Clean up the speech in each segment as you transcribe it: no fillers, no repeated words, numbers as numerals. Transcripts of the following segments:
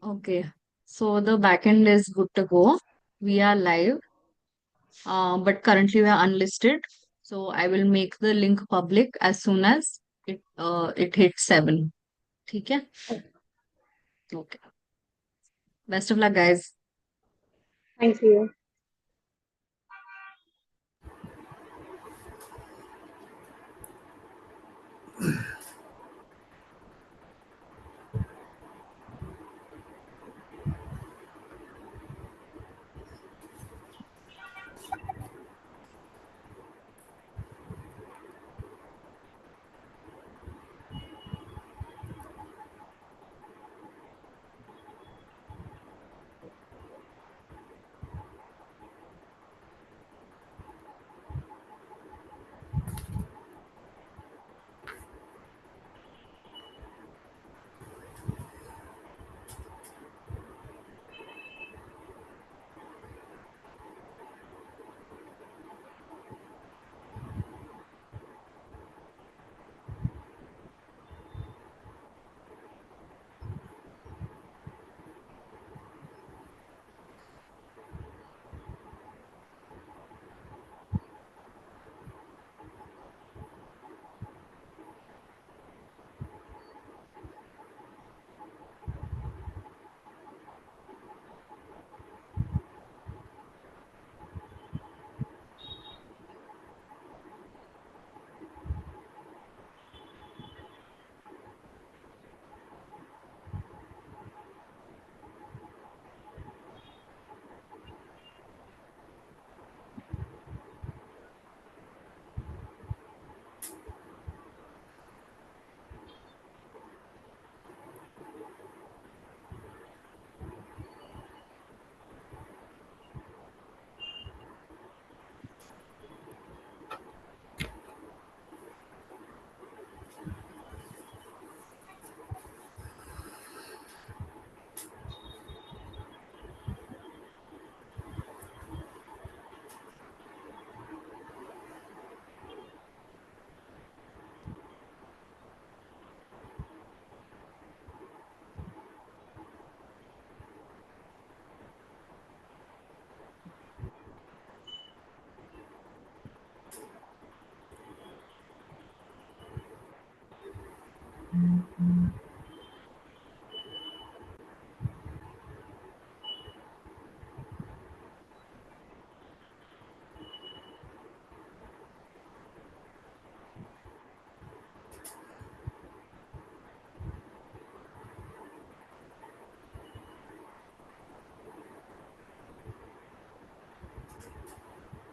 Okay, so the backend is good to go. We are live, but currently we are unlisted. So I will make the link public as soon as it hits 7. ठीक है? Okay. Best of luck, guys. Thank you.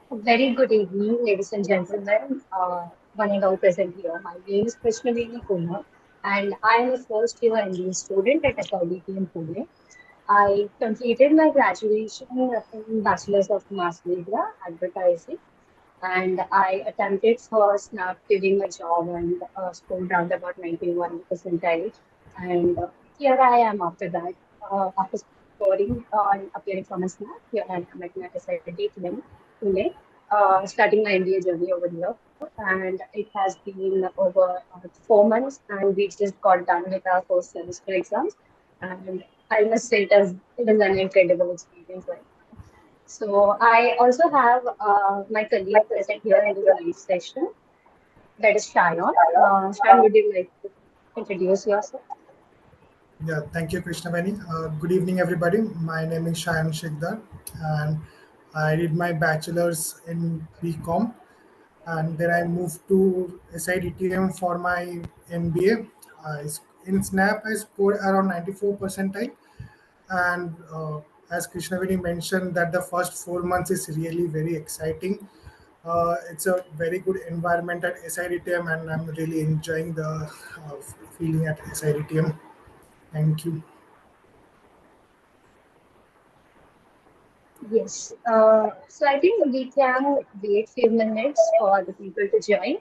A very good evening, ladies and gentlemen. One and all present here. My name is Krishnaveni Kumar, and I am a first year MBA student at SIDT in Pune. I completed my graduation in Bachelor's of Mass Media Advertising, and I attempted for SNAP during my job and scored around about 91 percentile. And here I am after that. After scoring and appearing from a SNAP, here I am at my SIT Pune, starting my MBA journey over here. And it has been over 4 months, and we just got done with our first semester exams. And I must say it is an incredible experience. So I also have my colleague present here in this live session. That is Shayon. Shayon, would you like to introduce yourself? Yeah, thank you, Krishnaveni. Good evening, everybody. My name is Shayan Shikdar, and I did my bachelor's in BCom, and then I moved to SIDTM for my MBA. In SNAP, I scored around 94 percentile, and as Krishnaveni mentioned, that the first 4 months is really very exciting. It's a very good environment at SIDTM, and I'm really enjoying the feeling at SIDTM. Thank you. Yes. So I think we can wait few minutes for the people to join,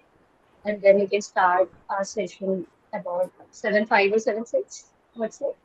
and then we can start our session about 7:05 or 7:06. What's it?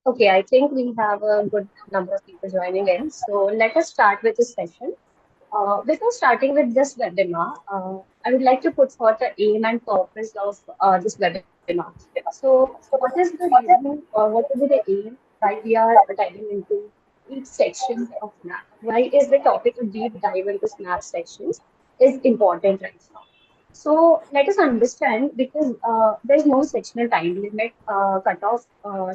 Okay, I think we have a good number of people joining in. So let us start with this session. Before starting with this webinar, I would like to put forth the aim and purpose of this webinar. So, what is the reason or what will be the aim why we are diving into each section of SNAP? Why is the topic of deep dive into SNAP sections is important right now? So let us understand because there's no sectional time limit cutoff,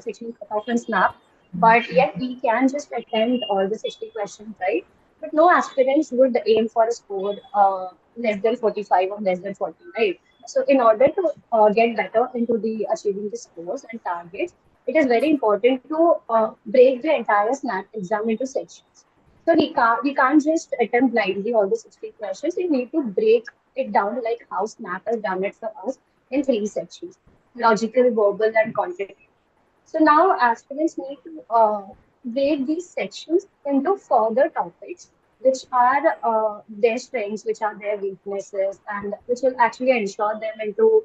sectional cutoff in SNAP, but yet we can just attempt all the 60 questions, right? But no aspirants would aim for a score less than 45 or less than 40, right? So in order to get better into the achieving the scores and targets, it is very important to break the entire SNAP exam into sections. So we can't just attempt blindly all the 60 questions. We need to break it down like how SNAP has done it for us in three sections: logical, verbal, and quantitative. So now aspirants need to break these sections into further topics, which are their strengths, which are their weaknesses, and which will actually ensure them into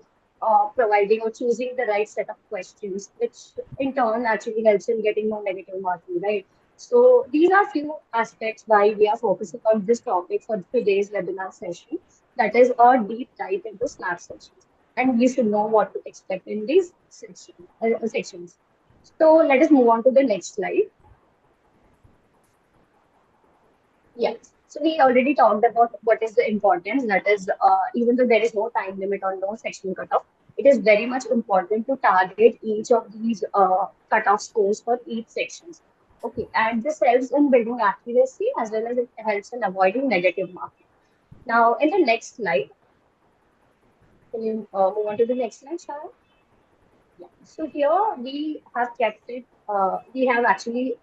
providing or choosing the right set of questions, which in turn actually helps in getting more negative marking, right? So these are few aspects why we are focusing on this topic for today's webinar session. That is a deep dive into SNAP sections, and you should know what to expect in these sections. So let us move on to the next slide. Yes. So we already talked about what is the importance. That is, even though there is no time limit or no section cutoff, it is very much important to target each of these cutoff scores for each sections. Okay, and this helps in building accuracy as well as it helps in avoiding negative marking. Now, in the next slide, can you move on to the next slide, Shara? Yeah. So here we have kept it, we have actually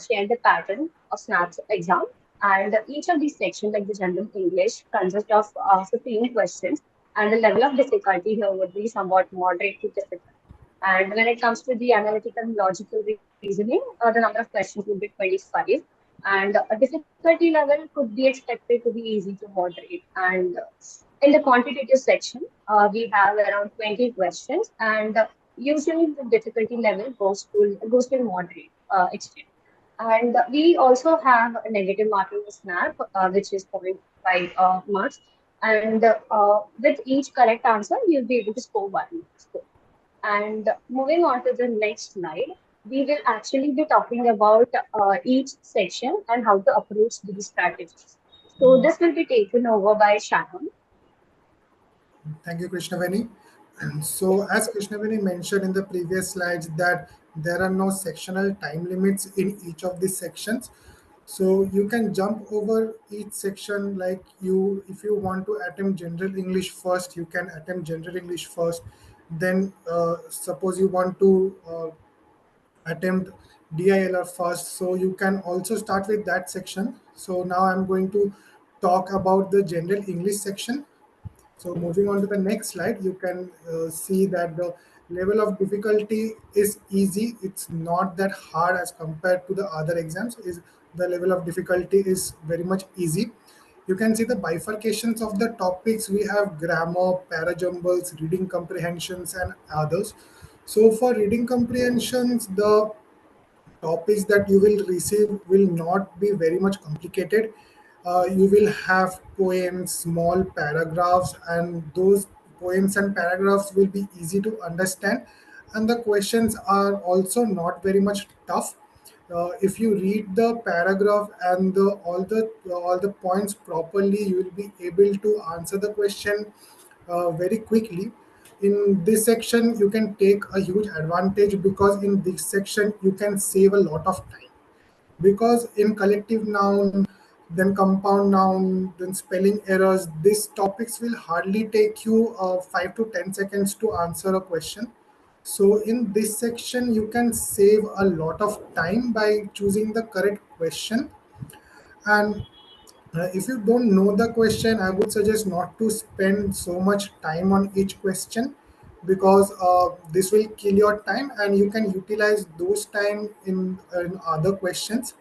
shared the pattern of SNAP's exam. And each of these sections, like the general English, consists of 15 questions. And the level of difficulty here would be somewhat moderate to difficult. And when it comes to the analytical and logical reasoning, the number of questions would be 25. And a difficulty level could be expected to be easy to moderate. And in the quantitative section, we have around 20 questions. And usually the difficulty level goes to moderate extent. And we also have a negative marking SNAP, which is 0.5 marks. And with each correct answer, you'll be able to score one score. And moving on to the next slide, we will actually be talking about each section and how to approach these strategies. So this will be taken over by Shannon. Thank you, Krishnaveni. And so, as Krishnaveni mentioned in the previous slides, that there are no sectional time limits in each of these sections. So you can jump over each section. Like you, if you want to attempt general English first, you can attempt general English first. Then, suppose you want to attempt DILR first, so you can also start with that section. So now I'm going to talk about the general English section. So moving on to the next slide, you can see that the level of difficulty is easy. It's not that hard as compared to the other exams. Is the level of difficulty is very much easy. You can see the bifurcations of the topics. We have grammar, parajumbles, reading comprehensions, and others. So for reading comprehensions, the topics that you will receive will not be very much complicated. You will have poems, small paragraphs, and those poems and paragraphs will be easy to understand. And the questions are also not very much tough. If you read the paragraph and all the points properly, you will be able to answer the question very quickly. In this section you can take a huge advantage, because in this section you can save a lot of time, because in collective noun, then compound noun, then spelling errors, these topics will hardly take you 5 to 10 seconds to answer a question. So in this section you can save a lot of time by choosing the correct question. And if you don't know the question, I would suggest not to spend so much time on each question, because this will kill your time and you can utilize those time in other questions.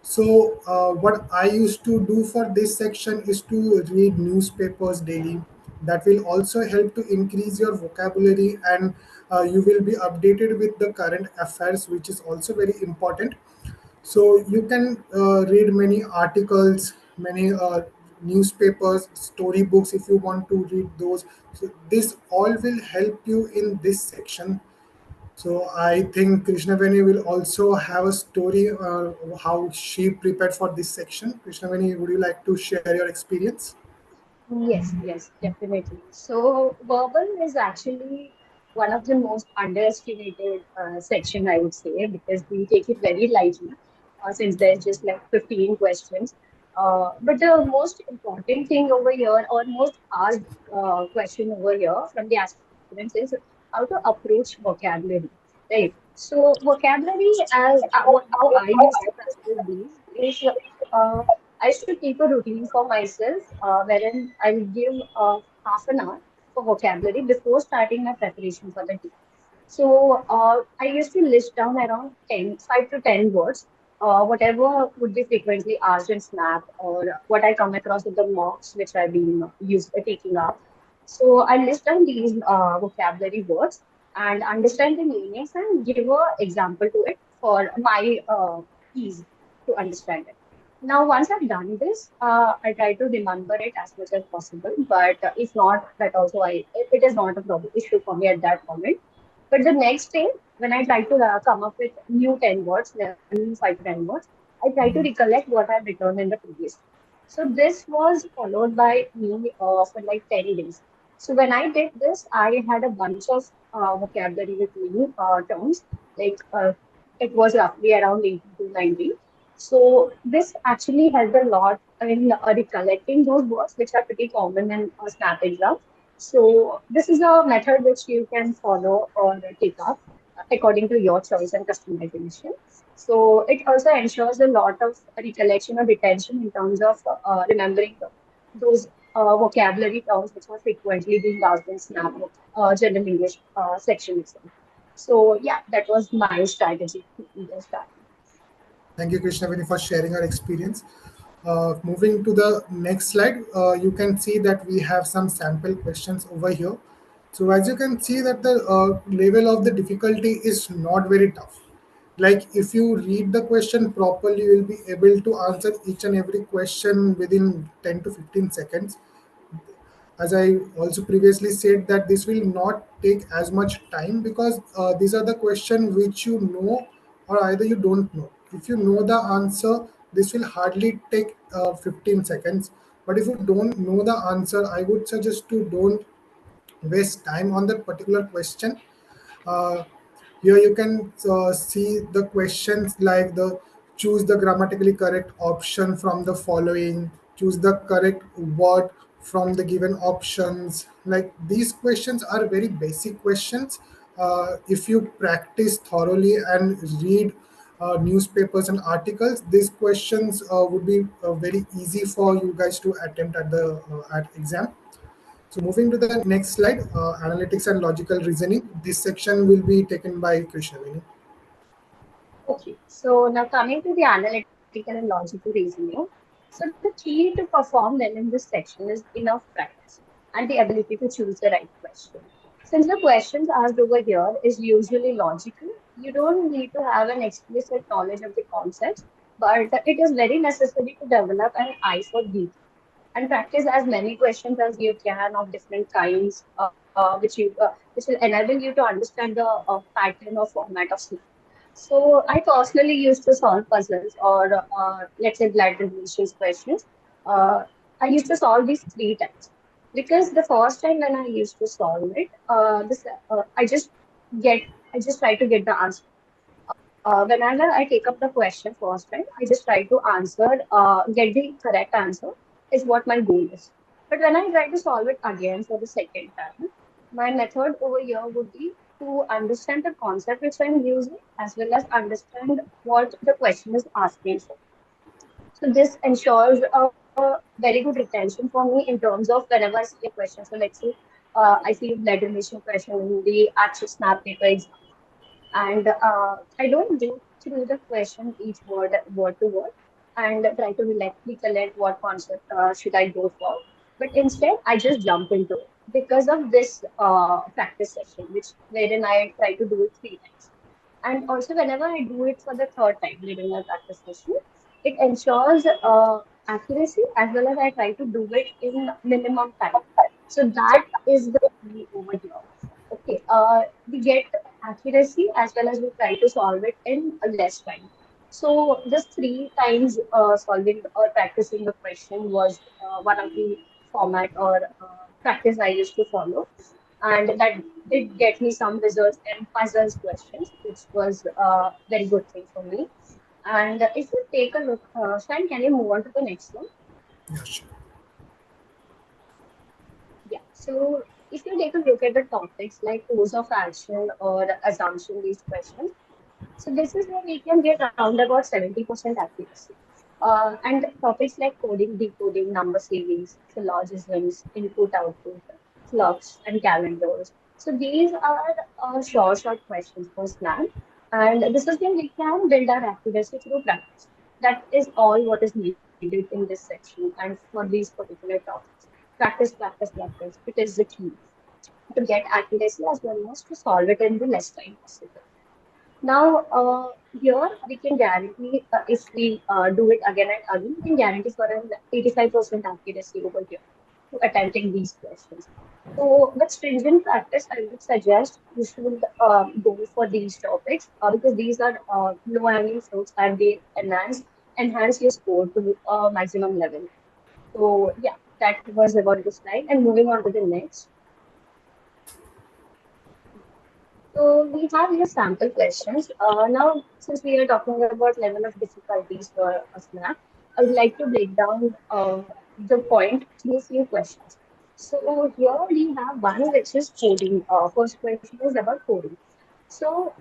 So, what I used to do for this section is to read newspapers daily, That will also help to increase your vocabulary, and you will be updated with the current affairs, which is also very important. So you can read many articles, many newspapers, storybooks if you want to read those. So this all will help you in this section. So I think Krishnaveni will also have a story how she prepared for this section. Krishnaveni, would you like to share your experience? Yes, yes, definitely. So verbal is actually one of the most underestimated section, I would say, because we take it very lightly, since there's just like 15 questions. But the most important thing over here, or most asked question over here from the aspirants is how to approach vocabulary, right? So vocabulary, as how I used to practice these is. I used to keep a routine for myself wherein I will give half an hour for vocabulary before starting my preparation for the day. So I used to list down around 5 to 10 words, whatever would be frequently asked in Snap or what I come across with the mocks which I've been taking up. So I list down these vocabulary words and understand the meanings and give a example to it for my ease to understand it. Now, once I've done this, I try to remember it as much as possible. But if not, that also it is not a problem issue for me at that moment. But the next day, when I try to come up with new 10 words, new 5 to 10 words, I try to recollect what I've written in the previous day. So this was followed by me for like 10 days. So when I did this, I had a bunch of vocabulary with me, terms, like it was roughly around 80 to 90. So this actually helped a lot in recollecting those words, which are pretty common in Snap exam. So this is a method which you can follow or take up according to your choice and customization. So it also ensures a lot of recollection or retention in terms of remembering those vocabulary terms which are frequently being asked in Snap General English section itself. So yeah, that was my strategy in the starting. Thank you, Krishnaveni, for sharing your experience. Moving to the next slide, you can see that we have some sample questions over here. So as you can see that the level of the difficulty is not very tough. Like if you read the question properly, you will be able to answer each and every question within 10 to 15 seconds. As I also previously said that this will not take as much time because these are the questions which you know or either you don't know. If you know the answer, this will hardly take 15 seconds. But if you don't know the answer, I would suggest to don't waste time on that particular question. uh, Here you can see the questions like the choose the grammatically correct option from the following, choose the correct word from the given options. Like these questions are very basic questions. If you practice thoroughly and read newspapers and articles, these questions would be very easy for you guys to attempt at the at exam. So moving to the next slide, analytics and logical reasoning. This section will be taken by Krishnaveni. Okay, so now coming to the analytical and logical reasoning. So the key to perform well in this section is enough practice and the ability to choose the right question. Since the questions asked over here is usually logical, you don't need to have an explicit knowledge of the concepts, but it is very necessary to develop an eye for detail and practice as many questions as you can of different kinds, which will enable you to understand the pattern or format of Snap. So I personally used to solve puzzles or let's say blood relations questions. Uh, I used to solve these 3 times because the first time when I used to solve it, this get I just try to get the answer. Whenever I take up the question first time, I just try to get the correct answer is what my goal is. But when I try to solve it again for the second time, my method over here would be to understand the concept which I'm using as well as understand what the question is asking for. So this ensures a very good retention for me in terms of whenever I see a question. So let's say I see a blood relation question in the actual snap paper exam and I don't go through the question each word to word and try to recollect what concept should I go for. But instead, I just jump into it. because of this practice session, which wherein I try to do it 3 times. And also, whenever I do it for the third time during my practice session, it ensures accuracy as well as I try to do it in minimum time. So that is the key over here. Okay, we get accuracy as well as we try to solve it in less time. So this 3 times solving or practicing the question was one of the format or practice I used to follow, and that did get me some results in puzzles questions, which was a very good thing for me. And if you take a look, Shan, can you move on to the next one? Yeah, sure. Yeah. So if you take a look at the topics like course of action or assumption-based questions, so this is where we can get around about 70% accuracy. And topics like coding, decoding, number series, syllogisms, input, output, clocks, and calendars. So these are short questions for SNAP. And this is where we can build our accuracy through practice. That is all what is needed in this section and for these particular topics. Practice, practice, practice. It is the key to get accuracy as well as to solve it in the less time possible. Now, here we can guarantee if we do it again and again, we can guarantee for an 85% accuracy over here to attempting these questions. So, with stringent practice, I would suggest you should go for these topics because these are low-hanging fruits and they enhance your score to maximum level. So, yeah, that was about this slide. And moving on to the next. So we have here sample questions. Now, since we are talking about level of difficulties for a snap, I would like to break down the point through few questions. So here we have one which is coding. First question is about coding. So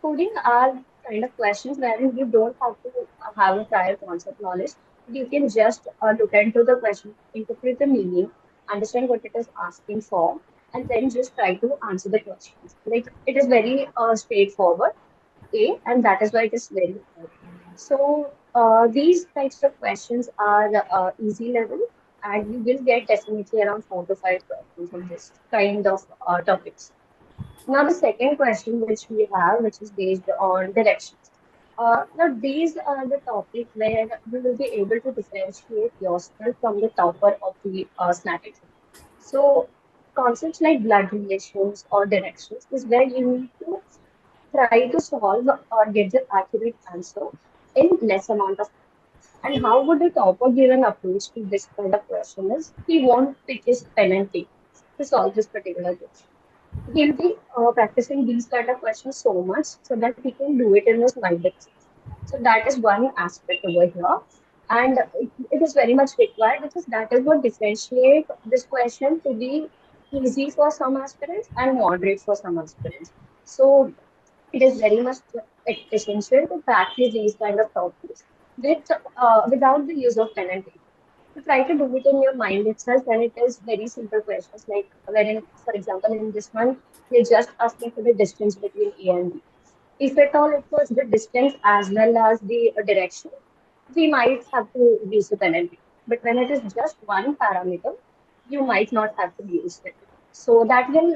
coding are kind of questions wherein you don't have to have a prior concept knowledge. You can just look into the question, interpret the meaning, understand what it is asking for, and then just try to answer the questions. Like it is very straightforward, A, and that is why it is very hard. So these types of questions are easy level, and you will get definitely around 4 to 5 questions on this kind of topics. Now the second question which we have, which is based on directions. Now these are the topics where you will be able to differentiate yourself from the topper of the snack exam. So concepts like blood relations or directions is where you need to try to solve or get the accurate answer in less amount of time. And how would the topper give an approach to this kind of question is he won't pick his pen and paper to solve this particular question. He'll be practicing these kind of questions so much so that he can do it in his mind itself. So that is one aspect over here. And it is very much required because that is what differentiate this question to be easy for some aspirants and moderate for some aspirants. So it is very much essential to practice these kind of topics without the use of pen and paper. To try to do it in your mind itself, and it is very simple questions like wherein, for example, in this one, you're just asking for the distance between A and B. If at all it was the distance as well as the direction, we might have to use the penalty. But when it is just one parameter, you might not have to use it. So that will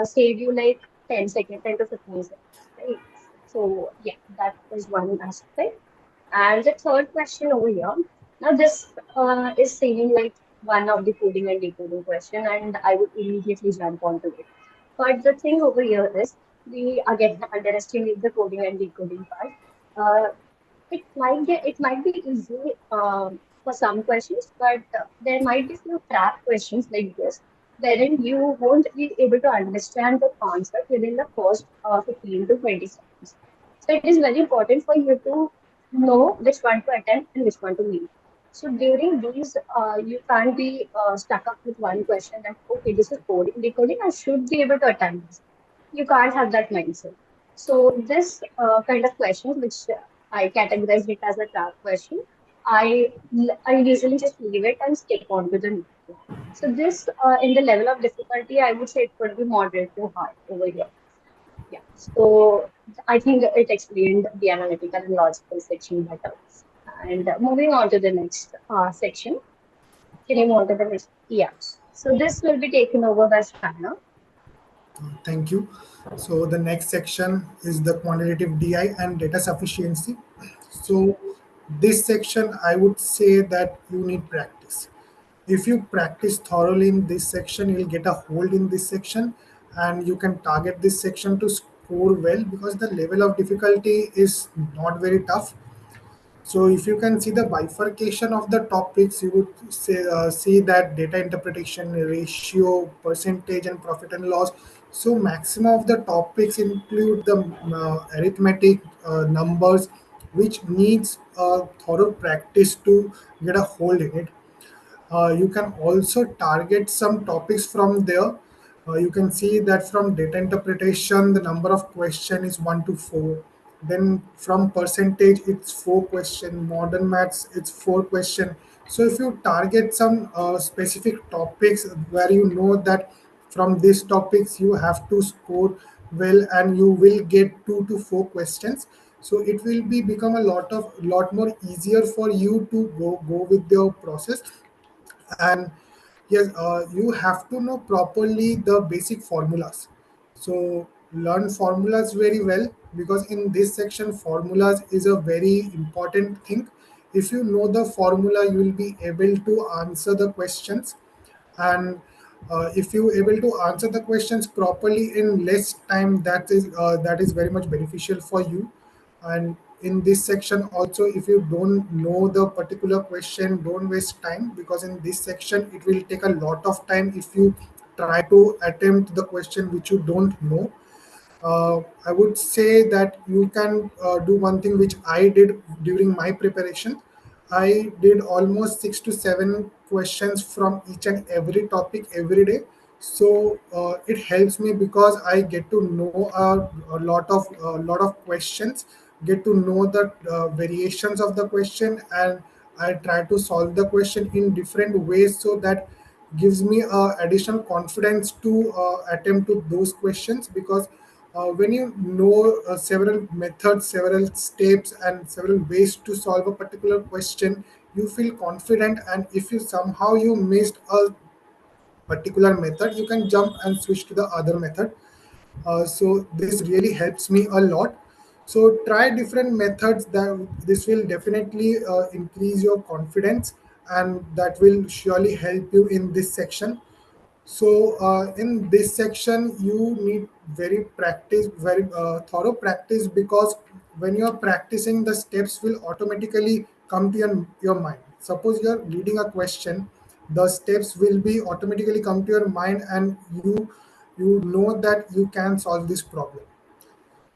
save you like 10 seconds, 10 to 15 seconds, right? So yeah, that is one aspect. And the third question over here. Now this is saying like one of the coding and decoding question, and I would immediately jump onto it. But the thing over here is we again underestimate the coding and decoding part. It might be easy for some questions, but there might be few trap questions like this, wherein you won't be able to understand the concept within the first 15 to 20 seconds. So it is very important for you to know which one to attempt and which one to leave. So during these, you can't be stuck up with one question that, okay, this is coding, decoding, I should be able to attempt this. You can't have that mindset. So this kind of questions, which I categorized it as a trap question, I usually just leave it and stick on to the next one. So this in the level of difficulty, I would say it could be moderate to hard over here. Yeah. So I think it explained the analytical and logical section better. And moving on to the next section. Can you move on to the next? Yeah. So this will be taken over by Shana. Thank you. So the next section is the quantitative DI and data sufficiency. So this section, I would say that you need practice. If you practice thoroughly in this section, you'll get a hold in this section, and you can target this section to score well because the level of difficulty is not very tough. So if you can see the bifurcation of the topics, you would see that data interpretation, ratio, percentage, and profit and loss. So maximum of the topics include the arithmetic numbers, which needs thorough practice to get a hold in it. You can also target some topics from there. You can see that from data interpretation, the number of question is 1 to 4. Then from percentage, it's 4 question. Modern maths, it's 4 question. So if you target some specific topics where you know that from these topics you have to score well and you will get 2 to 4 questions, so it will be become a lot more easier for you to go with the process. And yes, you have to know properly the basic formulas. So learn formulas very well, because in this section formulas is a very important thing. If you know the formula, you will be able to answer the questions. And if you able to answer the questions properly in less time, that is very much beneficial for you. And in this section also, if you don't know the particular question, don't waste time, because in this section it will take a lot of time if you try to attempt the question which you don't know. I would say that you can do one thing which I did during my preparation. I did almost 6 to 7 questions from each and every topic every day. So it helps me because I get to know a lot of questions, get to know the variations of the question, and I try to solve the question in different ways, so that gives me additional confidence to attempt to those questions. Because when you know several methods, several steps, and several ways to solve a particular question, you feel confident. And if you somehow you missed a particular method, you can jump and switch to the other method. So this really helps me a lot. So try different methods. That this will definitely increase your confidence, and that will surely help you in this section. So in this section, you need very thorough practice, because when you are practicing, the steps will automatically come to your mind. Suppose you are reading a question, the steps will be automatically come to your mind, and you know that you can solve this problem.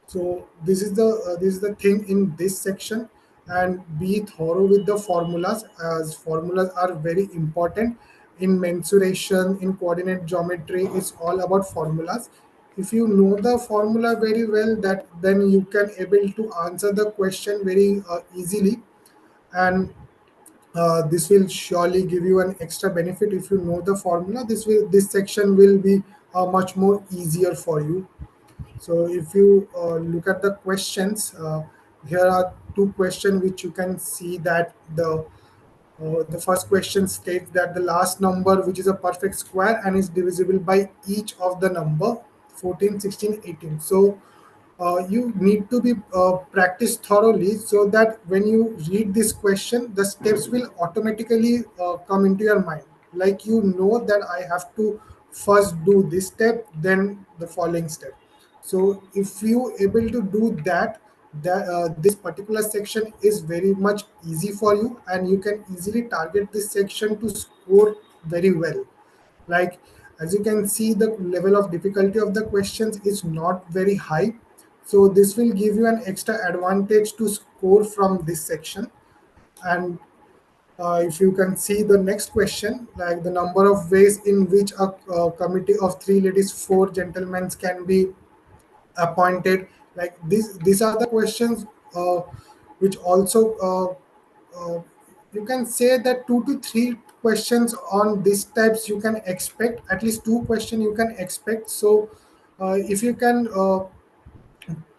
So this is the thing in this section. And be thorough with the formulas, as formulas are very important in mensuration, in coordinate geometry. It's all about formulas. If you know the formula very well, that then you can able to answer the question very easily. And this will surely give you an extra benefit. If you know the formula, this section will be much more easier for you. So if you look at the questions, here are two questions which you can see that the first question states that the last number, which is a perfect square and is divisible by each of the number 14, 16, 18. So you need to be practiced thoroughly, so that when you read this question, the steps will automatically come into your mind. Like, you know that I have to first do this step, then the following step. So if you able to do that, this particular section is very much easy for you, and you can easily target this section to score very well. Like, as you can see, the level of difficulty of the questions is not very high. So this will give you an extra advantage to score from this section. And if you can see the next question, like the number of ways in which a committee of 3 ladies, 4 gentlemen can be appointed. Like, these are the questions which also you can say that 2 to 3 questions on these types you can expect, at least 2 questions you can expect. So if you can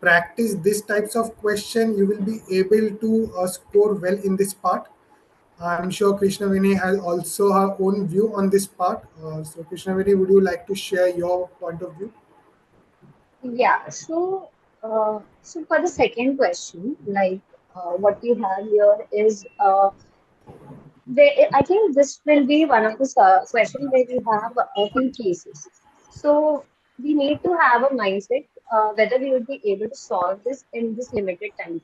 practice these types of question, you will be able to score well in this part. I'm sure Krishnaveni has also her own view on this part. So, Krishnaveni, would you like to share your point of view? Yeah, so for the second question, like what we have here is I think this will be one of the questions where we have two cases. So we need to have a mindset whether we would be able to solve this in this limited time.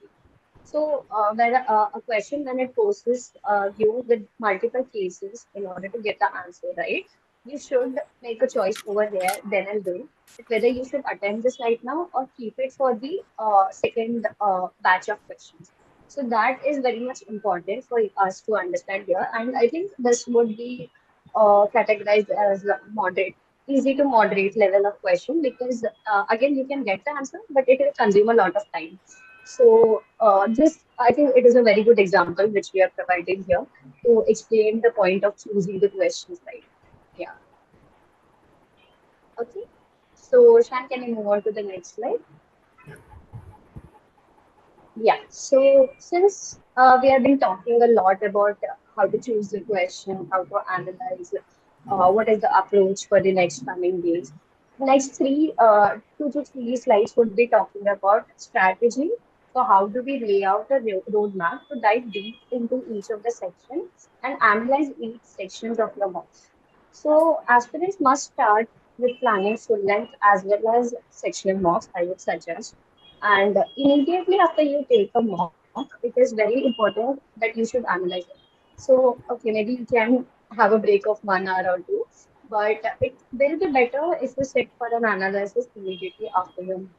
So, where a question when it poses you with multiple cases in order to get the answer right, you should make a choice over there then and there whether you should attempt this right now or keep it for the second batch of questions. So that is very much important for us to understand here, and I think this would be categorized as a moderate, easy to moderate level of question because again you can get the answer, but it will consume a lot of time. So this, I think it is a very good example which we are providing here to explain the point of choosing the questions right. Yeah. Okay. So Shan, can you move on to the next slide? Yeah. So since we have been talking a lot about how to choose the question, how to analyze, what is the approach for the next coming days. Next 2 to 3 slides would be talking about strategy. So how do we lay out a roadmap to dive deep into each of the sections and analyze each sections of your mock. So aspirants must start with planning full length as well as sectional mocks, I would suggest. And immediately after you take a mock, it is very important that you should analyze it. So, okay, maybe you can have a break of 1 hour or two, but it will be better if you sit for an analysis immediately after your mock,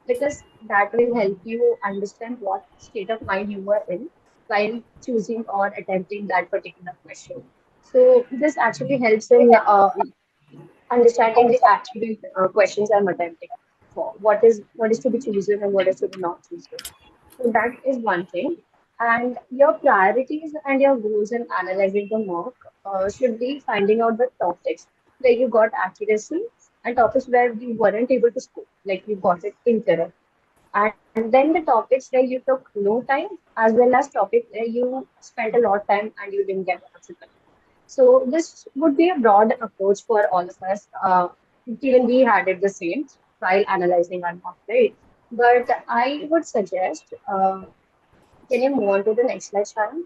because that will help you understand what state of mind you were in while choosing or attempting that particular question. So, this actually helps in understanding the actual questions I'm attempting for. What is to be chosen and what is to be not chosen. So that is one thing. And your priorities and your goals in analyzing the mock should be finding out the topics where you got accuracy and topics where you weren't able to score, like you got it incorrect. And then the topics where you took no time, as well as topics where you spent a lot of time and you didn't get the answer correct. So this would be a broad approach for all of us. Even we had it the same while analyzing our mock, right? But I would suggest, can you move on to the next slide, Sharon?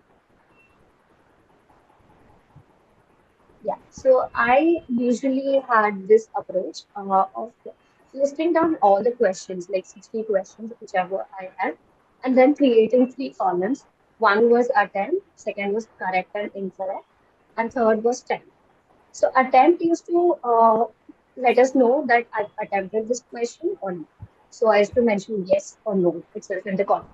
Yeah. So I usually had this approach of listing down all the questions, like 60 questions, whichever I had, and then creating 3 columns. One was attempt, second was correct and incorrect, and third was time. So attempt used to let us know that I attempted this question or no. So I used to mention yes or no itself in the column.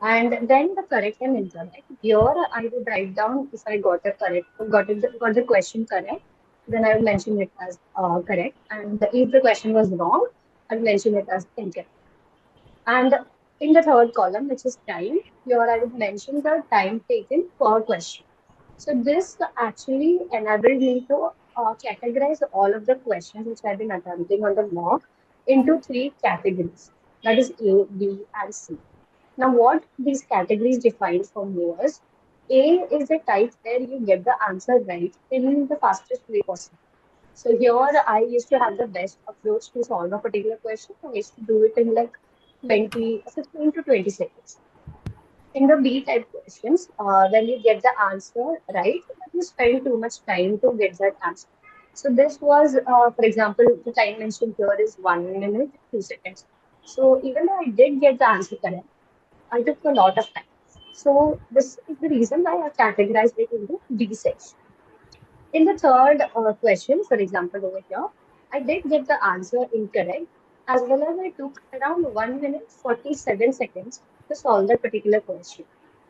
And then the correct and incorrect. Here I would write down if I got a correct, got the question correct, then I would mention it as correct. And if the question was wrong, I would mention it as incorrect. And in the third column, which is time, here I would mention the time taken per question. So this actually enabled me to categorize all of the questions which I've been attempting on the mock into 3 categories. That is A, B, and C. Now, what these categories define for me was A is the type where you get the answer right in the fastest way possible. So here I used to have the best approach to solve a particular question. I used to do it in like 15 to 20 seconds. In the B type questions, when you get the answer right, but you spend too much time to get that answer. So this was, for example, the time mentioned here is 1 minute, 2 seconds. So even though I did get the answer correct, I took a lot of time. So this is the reason why I categorized it into B section. In the third question, for example, over here, I did get the answer incorrect, as well as I took around 1 minute 47 seconds to solve that particular question.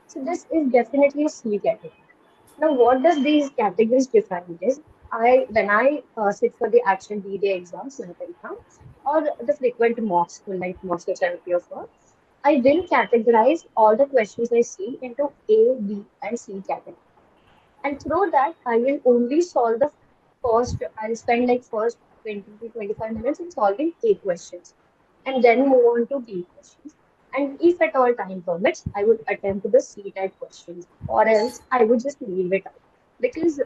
So this is definitely a C category. Now, what does these categories define is when I sit for the action D-Day exams, like exam, or the frequent mocks, full night mocks which I appear for, I will categorize all the questions I see into A, B, and C category. And through that, I will only solve the first, I'll spend like first 20 to 25 minutes in solving A questions and then move on to B questions. And if at all time permits, I would attempt the C type questions, or else I would just leave it out because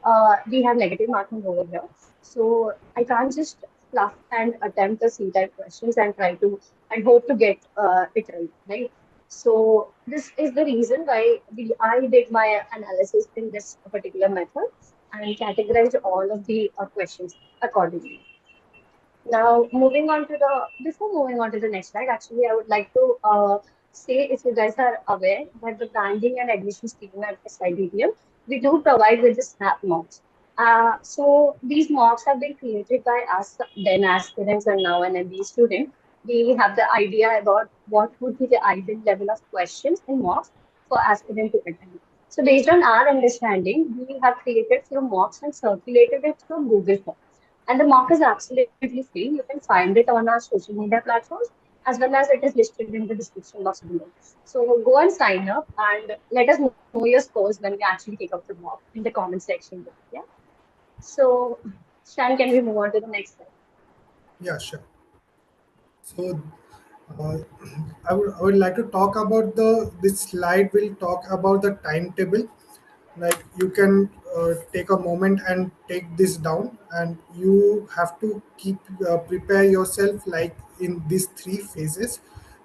we have negative marking over here. So I can't just fluff and attempt the C type questions and try to and hope to get it right, right? So this is the reason why I did my analysis in this particular method and categorized all of the questions accordingly. Now, before moving on to the next slide, actually, I would like to say if you guys are aware that the branding and admissions team at SIDPM, we do provide with the SNAP mocks. So these mocks have been created by us, then aspirants and now an MBA student. We have the idea about what would be the ideal level of questions in mocks for aspirant to attend. So based on our understanding, we have created few mocks and circulated it through Google Forms. And the mock is absolutely free. You can find it on our social media platforms as well as it is listed in the description box below. So go and sign up and let us know your scores when we actually take up the mock in the comment section below. Yeah. So, Shan, can we move on to the next slide? Yeah, sure. So uh, I would like to talk about this slide will talk about the timetable. Like you can take a moment and take this down, and you have to keep prepare yourself like in these three phases.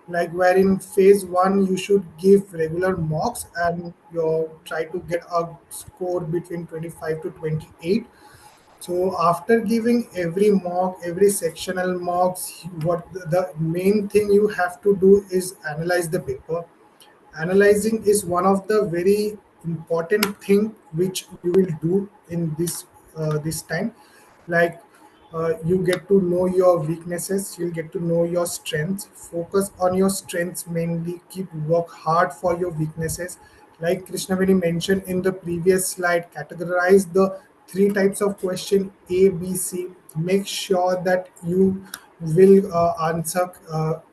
Like where in phase one you should give regular mocks and you try to get a score between 25 to 28. So after giving every mock, every sectional mocks, what the main thing you have to do is analyze the paper. Analyzing is one of the very important thing which you will do in this time. Like you get to know your weaknesses, you'll get to know your strengths. Focus on your strengths mainly. Keep work hard for your weaknesses. Like Krishnaveni mentioned in the previous slide, categorize the three types of question: A, B, C. Make sure that you will answer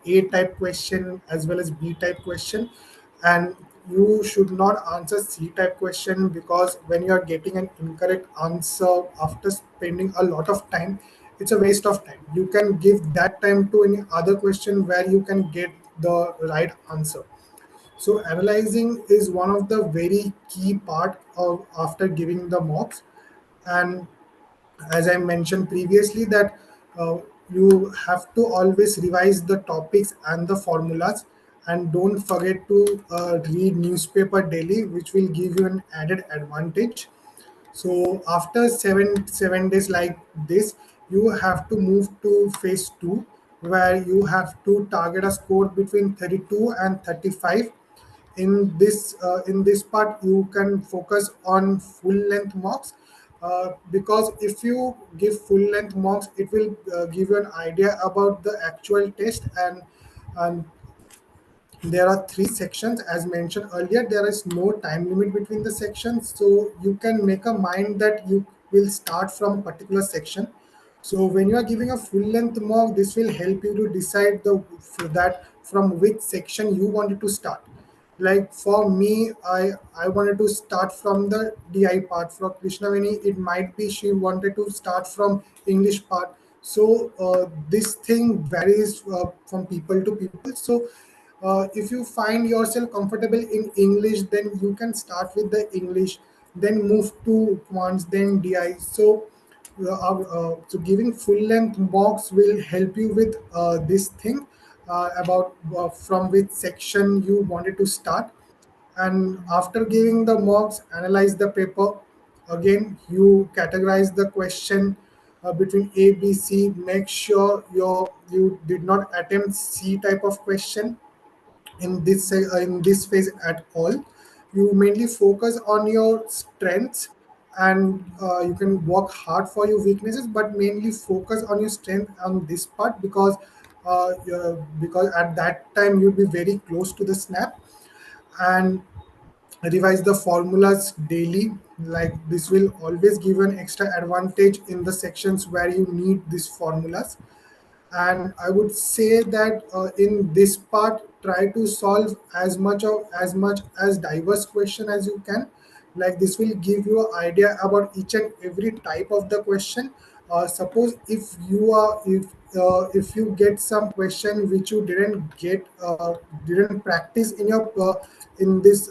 A type question as well as B type question, and you should not answer C type question, because when you are getting an incorrect answer after spending a lot of time, it's a waste of time. You can give that time to any other question where you can get the right answer. So analyzing is one of the very key part of after giving the mocks. And as I mentioned previously, that uh, you have to always revise the topics and the formulas, and don't forget to read newspaper daily, which will give you an added advantage. So after seven days like this, you have to move to phase two, where you have to target a score between 32 and 35. In this part you can focus on full length mocks, because if you give full length mocks, it will give you an idea about the actual test. And there are three sections. As mentioned earlier, there is no time limit between the sections, so you can make a mind that you will start from particular section. So when you are giving a full length mock, this will help you to decide the that from which section you wanted to start. Like for me, I wanted to start from the DI part. For Krishnaveni, it might be she wanted to start from English part. So this thing varies from people to people. So if you find yourself comfortable in English, then you can start with the English, then move to quants, then DI. So giving full length mocks will help you with this thing, about from which section you wanted to start. And after giving the mocks, analyze the paper. Again, you categorize the question between A, B, C. Make sure you did not attempt C type of question in this phase at all. You mainly focus on your strengths, and you can work hard for your weaknesses, but mainly focus on your strength on this part, because at that time you'll be very close to the snap. And revise the formulas daily. Like this will always give an extra advantage in the sections where you need these formulas. And I would say that in this part, try to solve as much as diverse question as you can. Like this will give you an idea about each and every type of the question, suppose if you get some question which you didn't practice in this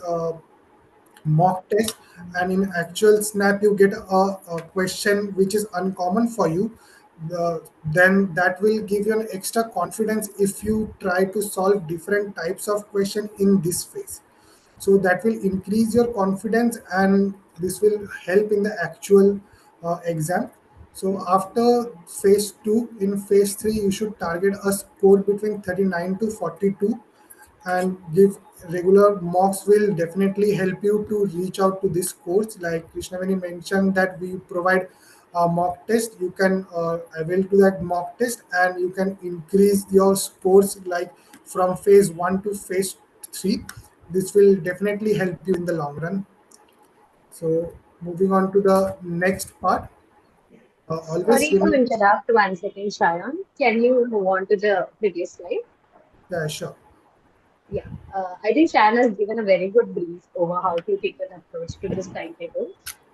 mock test, and in actual snap you get a question which is uncommon for you, then that will give you an extra confidence if you try to solve different types of question in this phase. So that will increase your confidence, and this will help in the actual exam. So after phase 2, in phase 3 you should target a score between 39 to 42, and give regular mocks will definitely help you to reach out to this course. Like Krishnavani mentioned that we provide a mock test, you can avail to that mock test and you can increase your scores like from phase 1 to phase 3. This will definitely help you in the long run. So moving on to the next part, always Sorry to remember. interrupt 1 second, Shayan. Can you move on to the previous slide? Yeah, sure. Yeah, I think Shan has given a very good brief over how to take an approach to this timetable.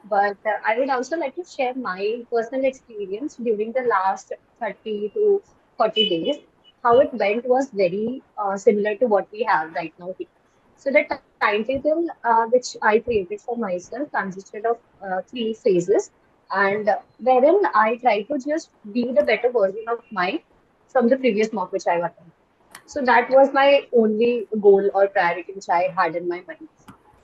But I would also like to share my personal experience during the last 30 to 40 days. How it went was very similar to what we have right now here. So the timetable which I created for myself consisted of 3 phases, and wherein I try to just be the better version of mine from the previous mock which I attended. So that was my only goal or priority which I had in my mind.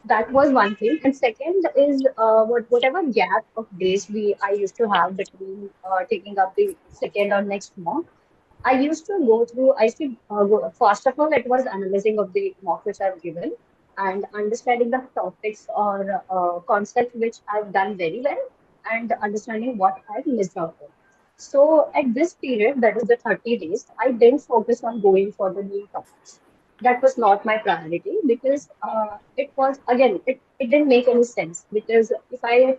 That was one thing. And second is whatever gap of days we I used to have between taking up the second or next mock. I used to go through, I used to first of all, it was analyzing of the mock which I've given and understanding the topics or concepts which I've done very well and understanding what I've missed out on. So at this period, that is the 30 days, I didn't focus on going for the new topics. That was not my priority because it was again it didn't make any sense because if I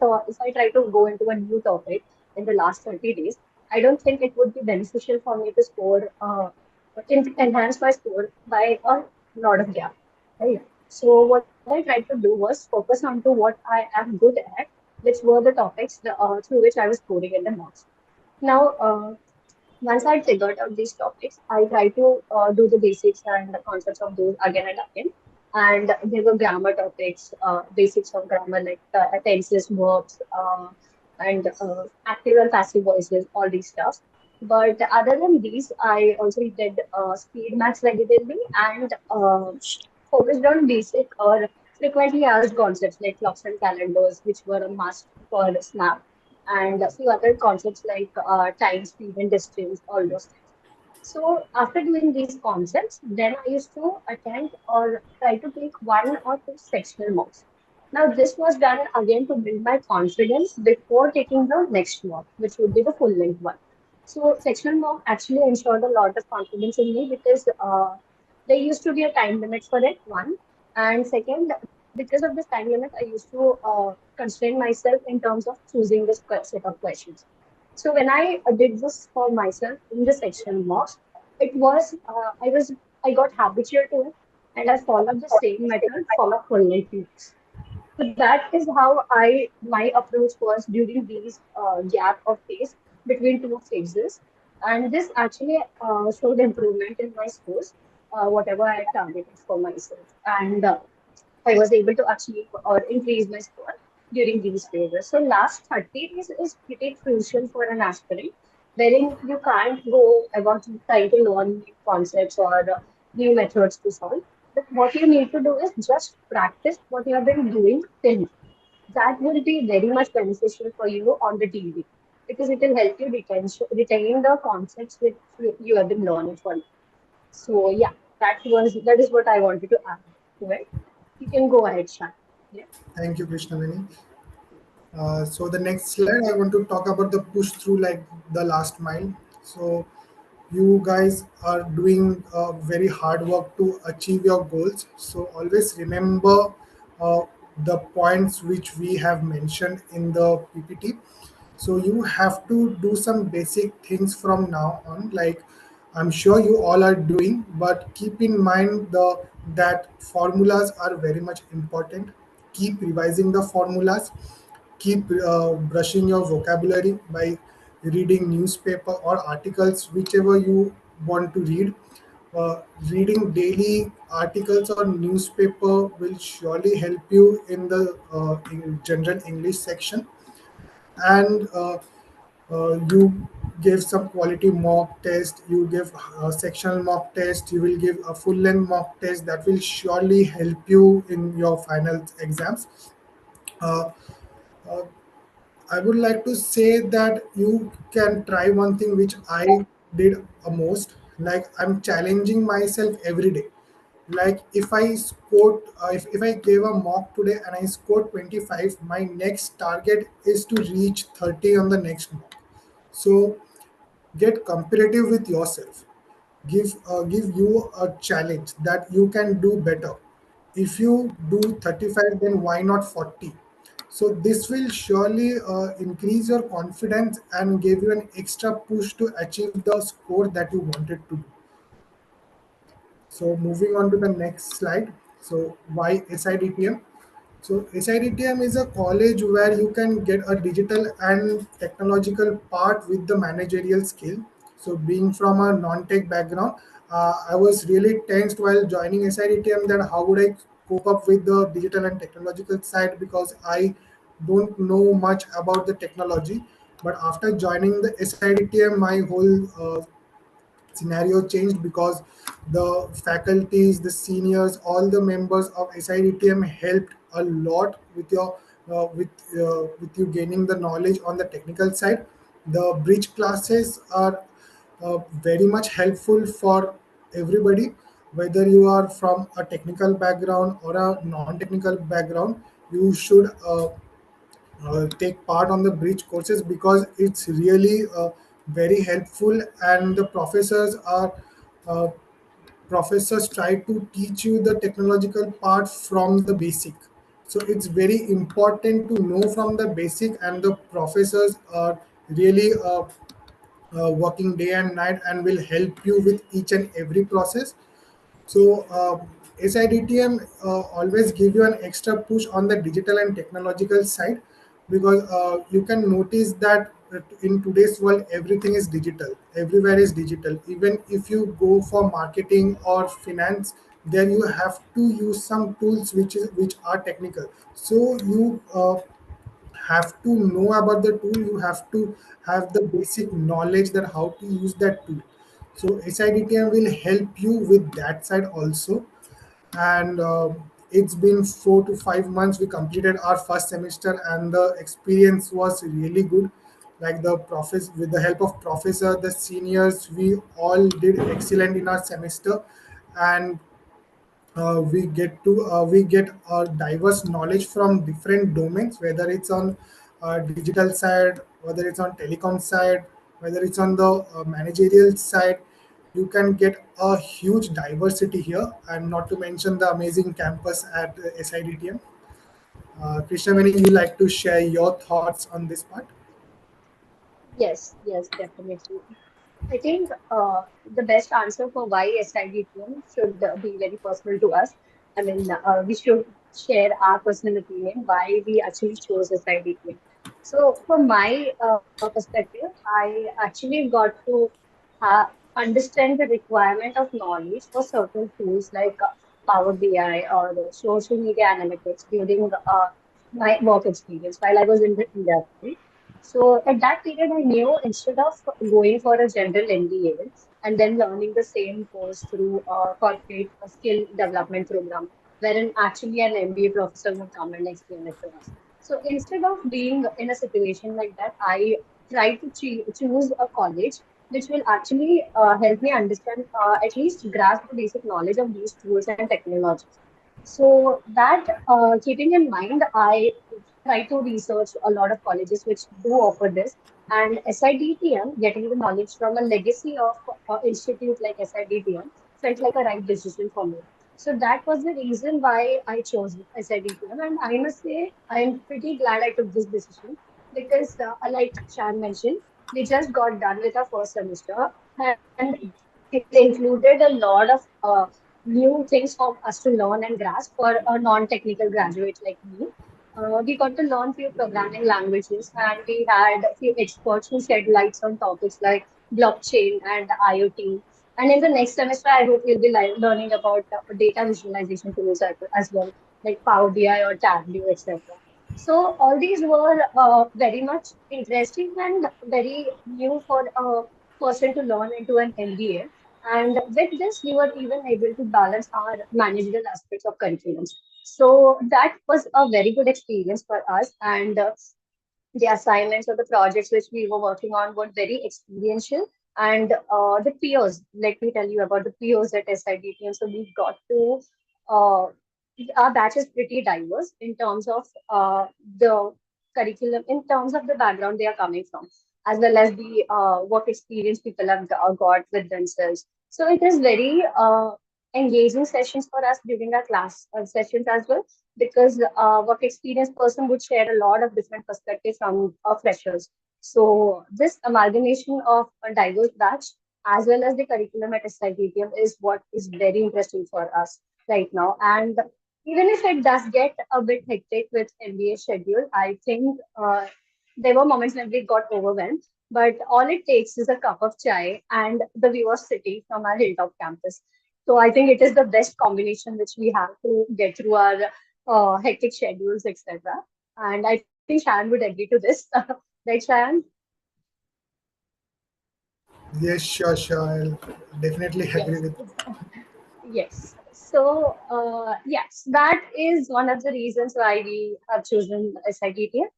try to go into a new topic in the last 30 days, I don't think it would be beneficial for me to score enhance my score by a lot of gap. Right. So what I tried to do was focus on to what I am good at, which were the topics through which I was scoring in the marks. Now, once I figured out these topics, I try to do the basics and the concepts of those again and again. And there were grammar topics, basics of grammar like tenses, verbs, and active and passive voices, all these stuff. But other than these, I also did speed maths regularly and focused on basic or frequently asked concepts like clocks and calendars, which were a must for Snap, and a few other concepts like time, speed, and distance, all those things. So after doing these concepts, then I used to attend or try to take 1 or 2 sectional mocks. Now this was done again to build my confidence before taking the next mock, which would be the full length one. So sectional mock actually ensured a lot of confidence in me because there used to be a time limit for it, one. And second, because of this time limit, I used to constrain myself in terms of choosing this set of questions. So when I did this for myself in the section mocks, it was I got habitual to it and I followed the same method for my full length mocks. So that is how I my approach was during these gap of days between 2 phases, and this actually showed improvement in my scores, whatever I targeted for myself, and I was able to achieve or increase my score during these phases. So last 30 days is pretty crucial for an aspirant, wherein you can't go about trying to learn new concepts or new methods to solve. But what you need to do is just practice what you have been doing till now. That will be very much beneficial for you on the TV because it will help you retain the concepts which you have been learning for. So yeah, that is what I wanted to add to it. You can go ahead, Shan. Yeah. Thank you, Krishnavani. So the next slide, I want to talk about the push through, like the last mile. So you guys are doing very hard work to achieve your goals. So always remember uh, the points which we have mentioned in the PPT. So you have to do some basic things from now on, like I'm sure you all are doing, but keep in mind that formulas are very much important. Keep revising the formulas, keep brushing your vocabulary by reading newspaper or articles, whichever you want to read. uh, Reading daily articles or newspaper will surely help you in the in general English section. And you give some quality mock test, you give a sectional mock test, you will give a full length mock test that will surely help you in your final exams. uh, uh, I would like to say that you can try one thing which I did a most. Like, I'm challenging myself every day. Like, if I scored, if I gave a mock today and I scored 25, my next target is to reach 30 on the next mock. So get competitive with yourself. Give you a challenge that you can do better. If you do 35, then why not 40? So this will surely increase your confidence and give you an extra push to achieve the score that you wanted to do. So moving on to the next slide. So why SIDTM? So SIDTM is a college where you can get a digital and technological part with the managerial skill. So being from a non-tech background, I was really tensed while joining SIDTM that how would I cope up with the digital and technological side, because I don't know much about the technology. But after joining the SIDTM, my whole scenario changed, because the faculties, the seniors, all the members of SIDTM helped a lot with your with you gaining the knowledge on the technical side. The bridge classes are very much helpful for everybody, whether you are from a technical background or a non-technical background. You should take part on the bridge courses, because it's really very helpful, and the uh, professors try to teach you the technological part from the basic. So it's very important to know from the basic, and the professors are really working day and night and will help you with each and every process. So SIDTM always give you an extra push on the digital and technological side, because you can notice that in today's world everything is digital, everywhere is digital. Even if you go for marketing or finance, then you have to use some tools which are technical. So you have to know about the tool, you have to have the basic knowledge that how to use that tool. So SIDTM will help you with that side also. And it's been 4 to 5 months we completed our first semester, and the experience was really good. Like, the professor, with the help of professor, the seniors, we all did excellent in our semester. And we get diverse knowledge from different domains, whether it's on digital side, whether it's on telecom side, whether it's on the managerial side. You can get a huge diversity here, and not to mention the amazing campus at SIDTM. Krishna, when you like to share your thoughts on this part? Yes, yes, definitely. I think the best answer for why SIDTM should be very personal to us. I mean, we should share our personal opinion why we actually chose SIDTM. So, from my perspective, I actually got to understand the requirement of knowledge for certain tools like Power BI or the social media analytics during my work experience while I was in the industry. So at that period, I knew instead of going for a general MBA and then learning the same course through a corporate skill development program, wherein actually an MBA professor would come and explain it to us. So instead of being in a situation like that, I try to choose a college which will actually help me understand, at least grasp the basic knowledge of these tools and technologies. So that keeping in mind, I try to research a lot of colleges which do offer this. And SIDTM, getting the knowledge from a legacy of institute like SIDTM, felt like a right decision for me. So that was the reason why I chose SIDTM. And I must say, I'm pretty glad I took this decision because, like Shan mentioned, we just got done with our first semester and it included a lot of new things for us to learn and grasp for a non-technical graduate like me. We got to learn few programming languages, and we had a few experts who shed lights on topics like blockchain and IoT. And in the next semester, I hope we'll be learning about data visualization tools as well, like Power BI or Tableau, etc. So all these were very much interesting and very new for a person to learn into an MBA. And with this, we were even able to balance our managerial aspects of curriculum. So that was a very good experience for us. And the assignments or the projects which we were working on were very experiential. And the peers, let me tell you about the peers at SIDT. So we got to, uh, our batch is pretty diverse in terms of the curriculum, in terms of the background they are coming from, as well as the work experience people have got with themselves. So it is very engaging sessions for us during our class sessions as well, because work experience person would share a lot of different perspectives from freshers. So this amalgamation of a diverse batch as well as the curriculum at SITTM is what is very interesting for us right now. And even if it does get a bit hectic with MBA schedule, I think there were moments when we got overwhelmed. But all it takes is a cup of chai and the view of city from our hilltop campus. So I think it is the best combination which we have to get through our hectic schedules, etc. And I think Shan would agree to this, right, Shan? Yes, sure, sure. I'll definitely agree Yes. with. Yes. So, yes, that is one of the reasons why we have chosen SITTF,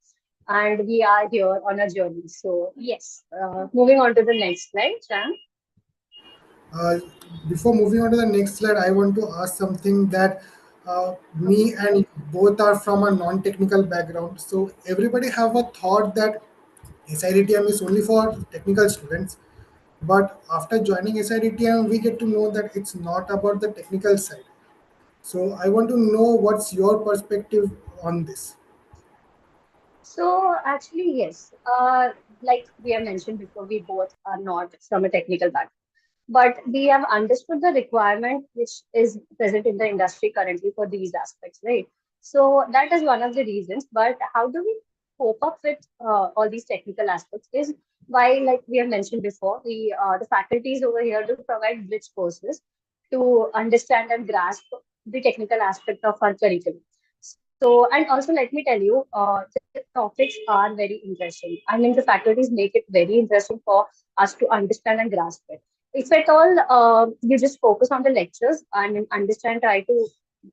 and we are here on a journey. So, yes, moving on to the next slide, Shan. Uh, Before moving on to the next slide, I want to ask something that Okay. me and both are from a non-technical background. So everybody have a thought that SIDTM is only for technical students. But after joining SIDTM, we get to know that it's not about the technical side. So I want to know what's your perspective on this. So, actually, yes, like we have mentioned before, we both are not from a technical background. But we have understood the requirement which is present in the industry currently for these aspects, right? So that is one of the reasons. But how do we cope up with all these technical aspects? Is why, like we have mentioned before, the faculties over here do provide bridge courses to understand and grasp the technical aspect of our curriculum. So, and also let me tell you, the topics are very interesting. I mean, the faculties make it very interesting for us to understand and grasp it. If at all you just focus on the lectures and understand, try to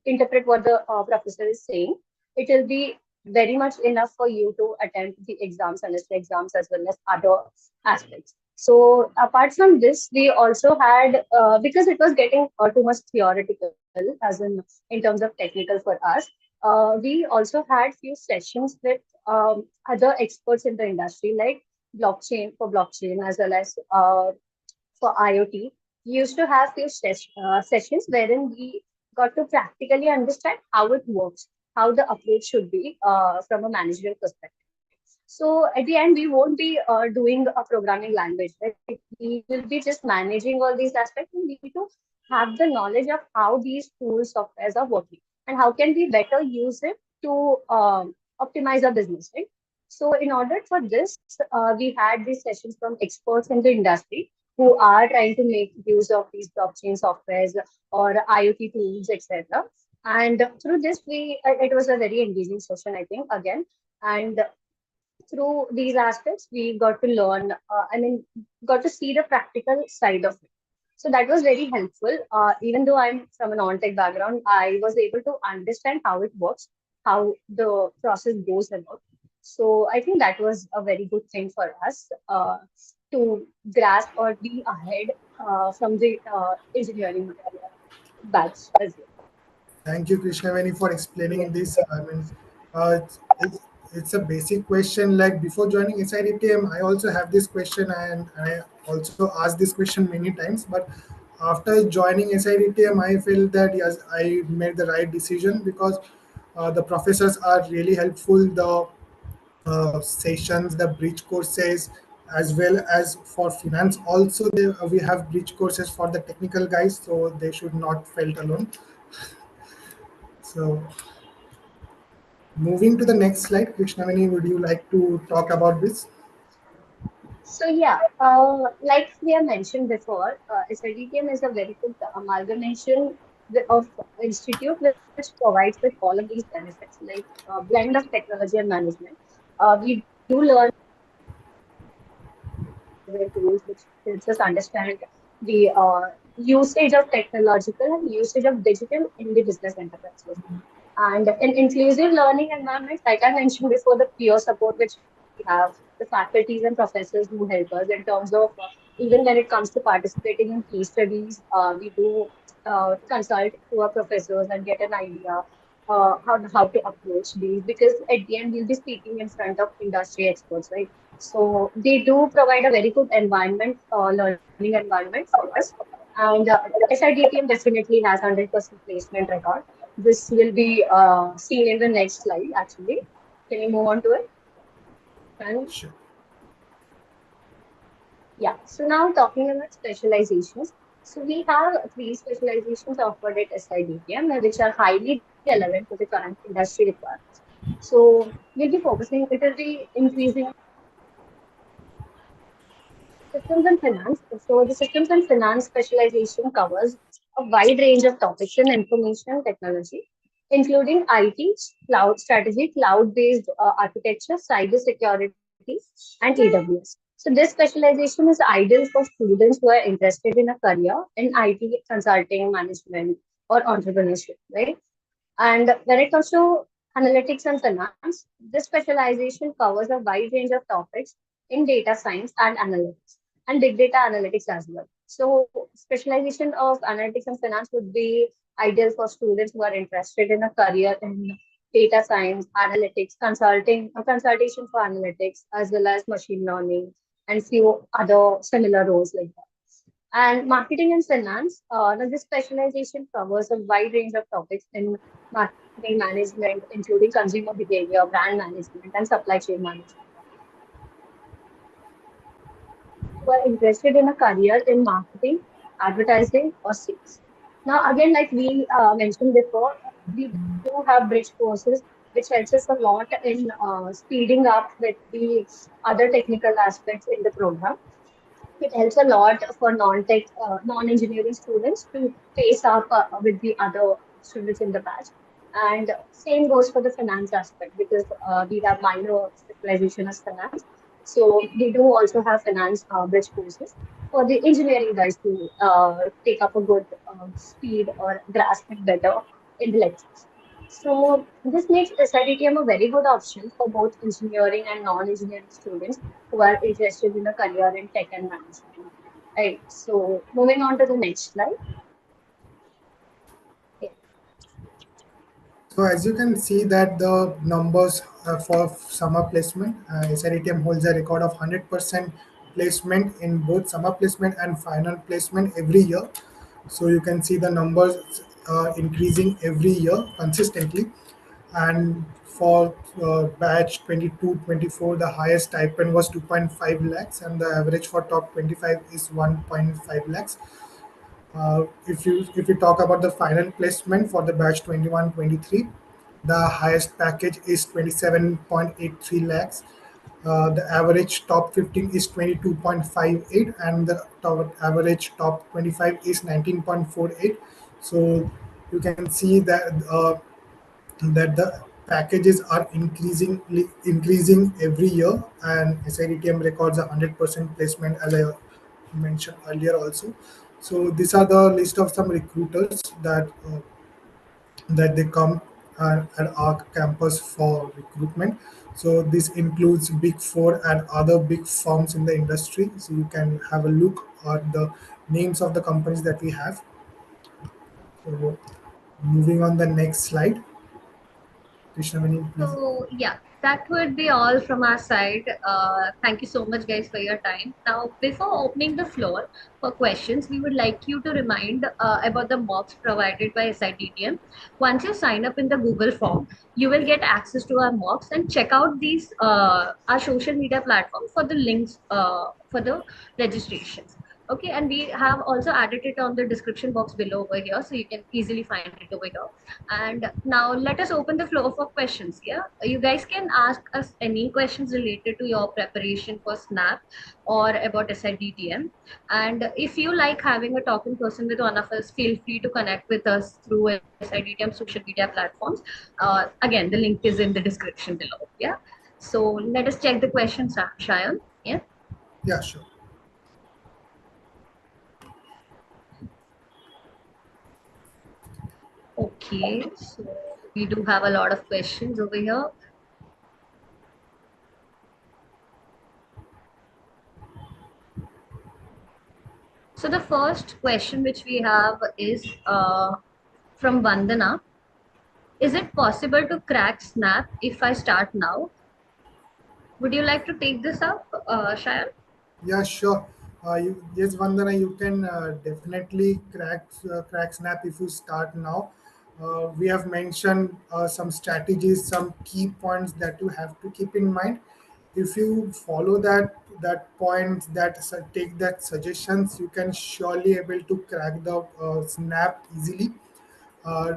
interpret what the professor is saying, it will be very much enough for you to attempt the exams, semester exams, as well as other aspects. So apart from this, we also had because it was getting too much theoretical, as in terms of technical for us. We also had few sessions with other experts in the industry, like blockchain for blockchain, as well as for IoT. We used to have few sessions wherein we got to practically understand how it works, how the approach should be from a managerial perspective. So at the end, we won't be doing a programming language, right? We will be just managing all these aspects, and we need to have the knowledge of how these tools, softwares are working, and how can we better use it to optimize our business, right? So in order for this, we had these sessions from experts in the industry who are trying to make use of these blockchain softwares or IoT tools, etc. And through this, it was a very engaging session, I think, again. And through these aspects, we got to learn, got to see the practical side of it. So that was very helpful. Even though I'm from a non-tech background, I was able to understand how it works, how the process goes about. So I think that was a very good thing for us to grasp or be ahead from the engineering batch as well. Thank you, Krishnaveni, for explaining Yes. this. I mean, uh, it's, it's a basic question. Like before joining SIDTM, I also have this question, and I also asked this question many times. But after joining SIDTM, I feel that yes, I made the right decision because the professors are really helpful. The sessions, the bridge courses, as well as for finance. Also, we have bridge courses for the technical guys, so they should not felt alone. So Moving to the next slide, Krishnavani, would you like to talk about this? So yeah, like we have mentioned before, SIDTM is a very good amalgamation of institute which provides with all of these benefits, like blend of technology and management. We do learn tools which helps us understand the usage of technological and usage of digital in the business enterprises. And in inclusive learning environments, like I mentioned before, the peer support which we have, the faculties and professors who help us in terms of even when it comes to participating in case studies, we do consult to our professors and get an idea how to approach these because at the end we'll be speaking in front of industry experts, right? So they do provide a very good environment, learning environment for us. And SIDTM definitely has 100% placement record. This will be seen in the next slide, actually. Can you move on to it? And Sure. yeah, so now talking about specializations. So we have three specializations offered at SIDTM, which are highly relevant to the current industry requirements. So we'll be focusing, it will be increasing systems and finance. So the systems and finance specialization covers a wide range of topics in information technology, including IT, cloud strategy, cloud-based architecture, cyber security, and AWS. So this specialization is ideal for students who are interested in a career in IT, consulting, management, or entrepreneurship, right? And when it comes to analytics and finance, this specialization covers a wide range of topics in data science and analytics and big data analytics as well. So specialization of analytics and finance would be ideal for students who are interested in a career in data science, analytics, consulting, consultation for analytics, as well as machine learning and few other similar roles like that. And marketing and finance, now this specialization covers a wide range of topics in marketing management, including consumer behavior, brand management, and supply chain management. Who are interested in a career in marketing, advertising, or sales. Now, again, like we mentioned before, we do have bridge courses which helps us a lot in speeding up with the other technical aspects in the program. It helps a lot for non-tech, non-engineering students to face up with the other students in the batch. And same goes for the finance aspect because we have minor specialization as finance. So we do also have finance bridge courses for the engineering guys to take up a good speed or grasp it better in the lectures. So this makes SIDTM a very good option for both engineering and non-engineering students who are interested in a career in tech and management. Right. So moving on to the next slide. Yeah. So as you can see that the numbers for summer placement, SRETM holds a record of 100% placement in both summer placement and final placement every year. So you can see the numbers increasing every year consistently. And for batch 22-24, the highest stipend was 2.5 lakhs and the average for top 25 is 1.5 lakhs. If you talk about the final placement for the batch 21-23, the highest package is 27.83 lakhs. The average top 15 is 22.58 and the average top 25 is 19.48. So you can see that the packages are increasing every year, and SIDTM records 100% placement as I mentioned earlier also. So these are the list of some recruiters that they come at our campus for recruitment. So this includes Big Four and other big firms in the industry. So you can have a look at the names of the companies that we have. So moving on the next slide, Krishnavani, please. So, yeah, that would be all from our side. Thank you so much, guys, for your time. Now, before opening the floor for questions, we would like you to remind about the mocks provided by SITTM. Once you sign up in the Google form, you will get access to our mocks and check out our social media platform for the links for the registrations. Okay, and we have also added it on the description box below over here, so you can easily find it over here. And now let us open the floor for questions. Yeah, you guys can ask us any questions related to your preparation for SNAP or about SIDTM. And if you like having a talking person with one of us, feel free to connect with us through SIDTM social media platforms. Again, the link is in the description below. Yeah. So let us check the questions, Shayan. Yeah. Yeah, sure. Okay, so we do have a lot of questions over here. So the first question which we have is from Vandana. Is it possible to crack Snap if I start now? Would you like to take this up, Shayan? Yeah, sure. Yes, Vandana, you can definitely crack Snap if you start now. We have mentioned some strategies, some key points that you have to keep in mind. If you follow that point, take that suggestions, you can surely able to crack the Snap easily. uh,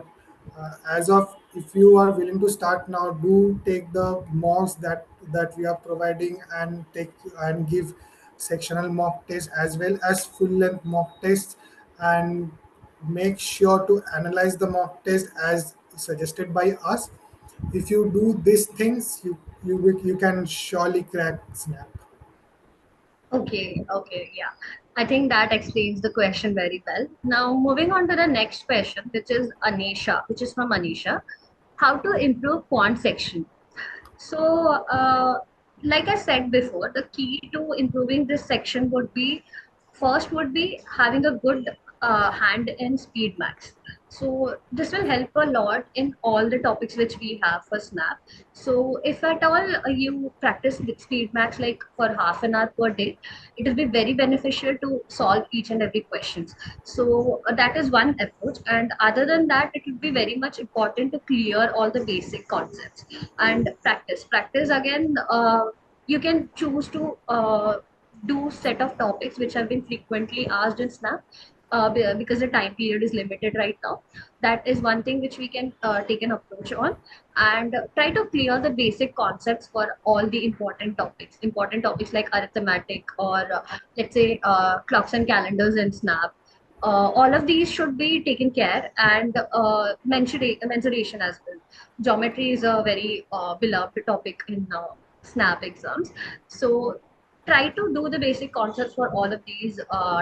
as of, if you are willing to start now, do take the mocks that we are providing, and take and give sectional mock tests as well as full length mock tests, and make sure to analyze the mock test as suggested by us. If you do these things, you can surely crack Snap. Okay, yeah. I think that explains the question very well. Now, moving on to the next question, which is from Anisha. How to improve quant section? So, like I said before, the key to improving this section would be first would be having a good hand in speed max. So this will help a lot in all the topics which we have for Snap. So if at all you practice with speed max like for half an hour per day, it will be very beneficial to solve each and every questions. So that is one approach. And other than that, it will be very much important to clear all the basic concepts and practice again. You can choose to do set of topics which have been frequently asked in Snap, because the time period is limited right now. That is one thing which we can take an approach on, and try to clear the basic concepts for all the important topics like arithmetic or let's say clocks and calendars in Snap. All of these should be taken care, and mensuration as well. Geometry is a very beloved topic in Snap exams. So try to do the basic concepts for all of these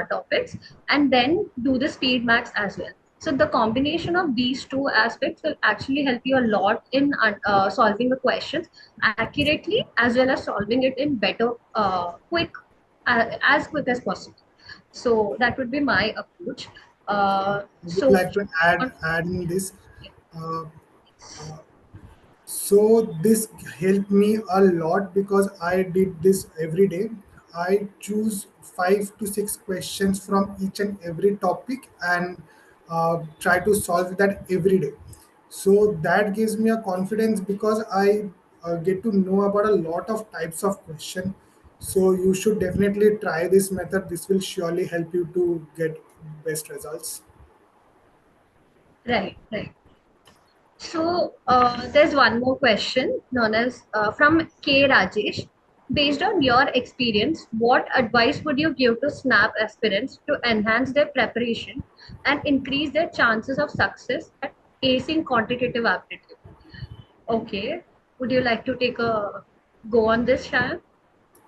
topics, and then do the speed max as well. So the combination of these two aspects will actually help you a lot in solving the questions accurately, as well as solving it in better, as quick as possible. So that would be my approach. I would So like to add in this. Uh, yes. So this helped me a lot because I did this every day. I choose 5 to 6 questions from each and every topic, and try to solve that every day. So that gives me a confidence because I get to know about a lot of types of question. So you should definitely try this method. This will surely help you to get best results. Right. So there's one more question known as from K. Rajesh. Based on your experience, what advice would you give to SNAP aspirants to enhance their preparation and increase their chances of success at acing quantitative aptitude? Okay. Would you like to take a go on this, Shayan?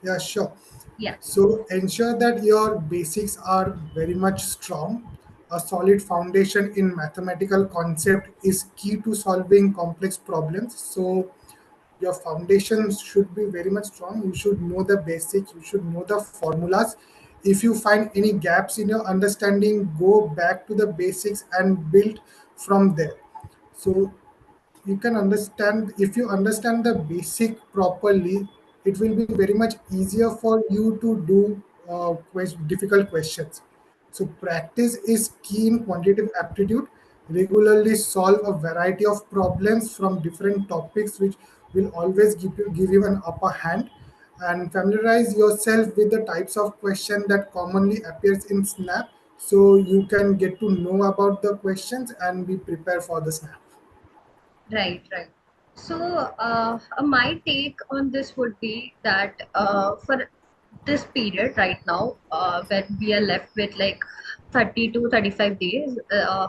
Yeah, sure. Yeah. So ensure that your basics are very much strong. A solid foundation in mathematical concept is key to solving complex problems. So your foundation should be very much strong. You should know the basics. You should know the formulas. If you find any gaps in your understanding, go back to the basics and build from there. So you can understand, if you understand the basic properly, it will be very much easier for you to do difficult questions. So practice is key in quantitative aptitude. Regularly solve a variety of problems from different topics, which will always give you an upper hand. and familiarize yourself with the types of question that commonly appears in Snap, so you can get to know about the questions and be prepared for the Snap. Right, right. So, my take on this would be that for this period right now, when we are left with like 30 to 35 days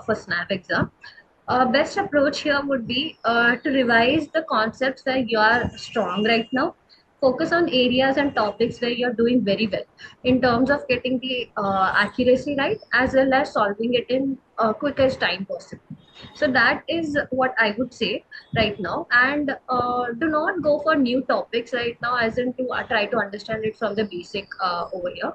for SNAP exam, best approach here would be to revise the concepts where you are strong right now. Focus on areas and topics where you're doing very well in terms of getting the accuracy right, as well as solving it in quickest time possible. So that is what I would say right now. And do not go for new topics right now, as in to try to understand it from the basic over here.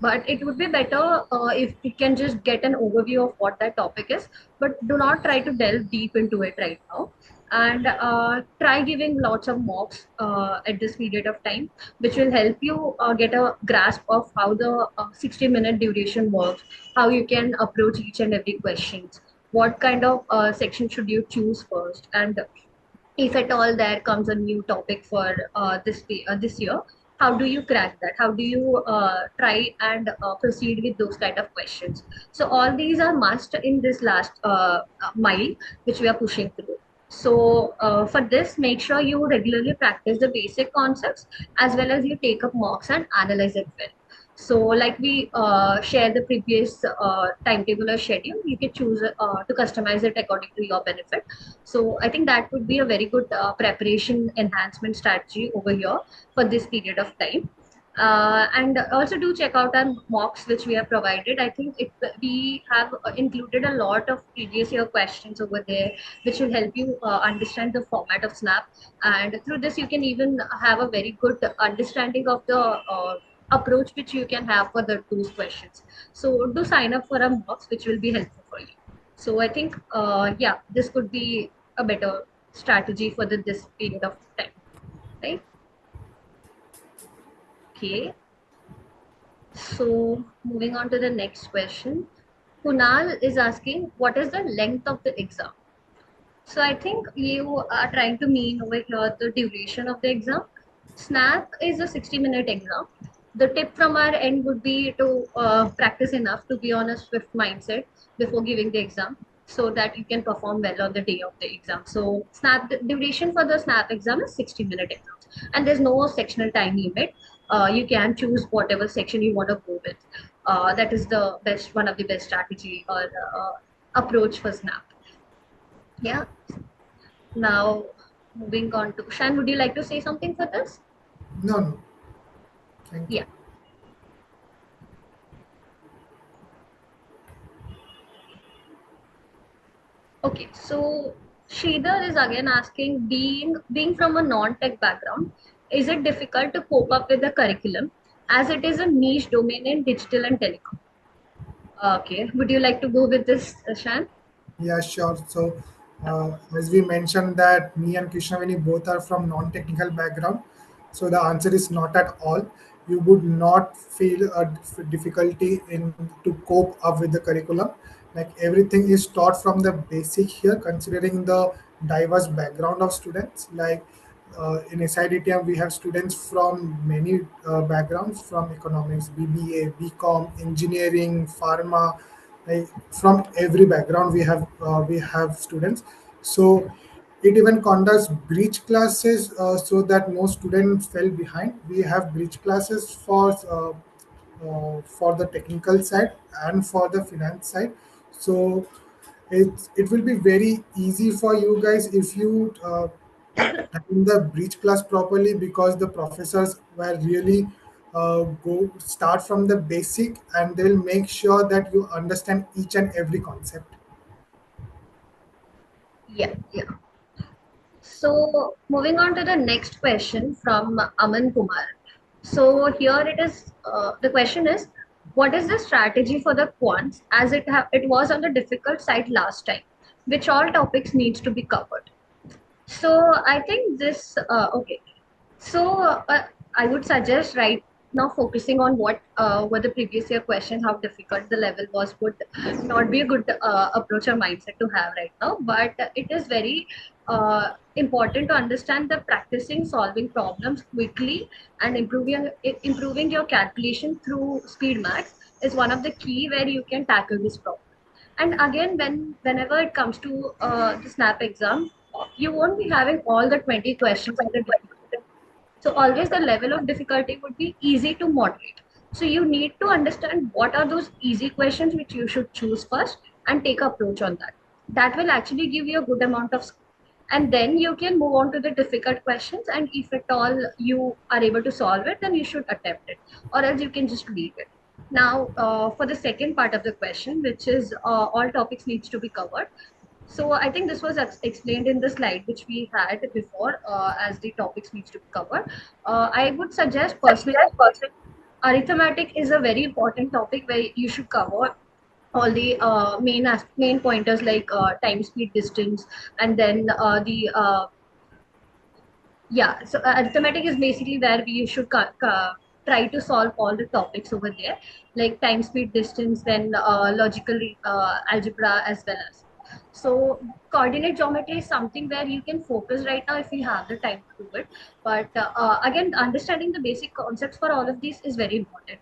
But it would be better if you can just get an overview of what that topic is, but do not try to delve deep into it right now. And try giving lots of mocks at this period of time, which will help you get a grasp of how the 60-minute duration works, how you can approach each and every questions, what kind of section should you choose first, and if at all there comes a new topic for this year, how do you crack that, how do you try and proceed with those kind of questions. So all these are must in this last mile which we are pushing through. So for this, make sure you regularly practice the basic concepts, as well as you take up mocks and analyze it well. So, like we share the previous timetable or schedule, you can choose to customize it according to your benefit. So, I think that would be a very good preparation enhancement strategy over here for this period of time. And also do check out our mocks which we have provided. I think we have included a lot of previous year questions over there, which will help you understand the format of Snap. And through this, you can even have a very good understanding of the approach which you can have for those questions. So do sign up for a mocks, which will be helpful for you. So I think, yeah, this could be a better strategy for this period of time, right? Okay. So moving on to the next question. Kunal is asking, what is the length of the exam? So I think you are trying to mean over here the duration of the exam. SNAP is a 60-minute exam. The tip from our end would be to practice enough to be on a swift mindset before giving the exam, so that you can perform well on the day of the exam. So SNAP, the duration for the SNAP exam is 60-minute exams, and there's no sectional time limit. You can choose whatever section you want to go with. That is the best, one of the best strategy or approach for SNAP. Yeah. Now, moving on to Shan, would you like to say something for this? No, no, thank you. Yeah. Okay. So Sridhar is again asking, being from a non-tech background, is it difficult to cope up with the curriculum, as it is a niche domain in digital and telecom? Okay. Would you like to go with this, Shan? Yeah, sure. So, as we mentioned that me and Krishnaveni both are from non-technical background, so the answer is not at all. You would not feel a difficulty in to cope up with the curriculum. Like everything is taught from the basic here, considering the diverse background of students. Like in SIDTM, we have students from many backgrounds, from economics, BBA, BCom, engineering, pharma, like from every background we have students. So it even conducts bridge classes so that no student fell behind. We have bridge classes for the technical side and for the finance side. So it will be very easy for you guys if you attend the bridge class properly, because the professors were really go start from the basic, and they will make sure that you understand each and every concept. Yeah. Yeah. So moving on to the next question from Aman Kumar. So here it is. The question is, what is the strategy for the quants, as it was on the difficult side last time? Which all topics needs to be covered? So I think this. Okay. So I would suggest, right? now focusing on what were the previous year questions, how difficult the level was, would not be a good approach or mindset to have right now. But it is very important to understand that practicing solving problems quickly and improving your calculation through speed max is one of the key where you can tackle this problem. And again, whenever it comes to the snap exam, you won't be having all the 20 questions with the difficulty. So always the level of difficulty would be easy to moderate. So you need to understand what are those easy questions which you should choose first and take approach on that. That will actually give you a good amount of score. And then you can move on to the difficult questions. And if at all you are able to solve it, then you should attempt it, or else you can just leave it. Now, for the second part of the question, which is all topics needs to be covered. So I think this was explained in the slide which we had before, as the topics needs to be covered. I would suggest personally, arithmetic is a very important topic where you should cover all the main pointers like time, speed, distance, and then the yeah, so arithmetic is basically where we should try to solve all the topics over there, like time, speed, distance, then logical algebra as well as. So coordinate geometry is something where you can focus right now if you have the time to do it. But again, understanding the basic concepts for all of these is very important.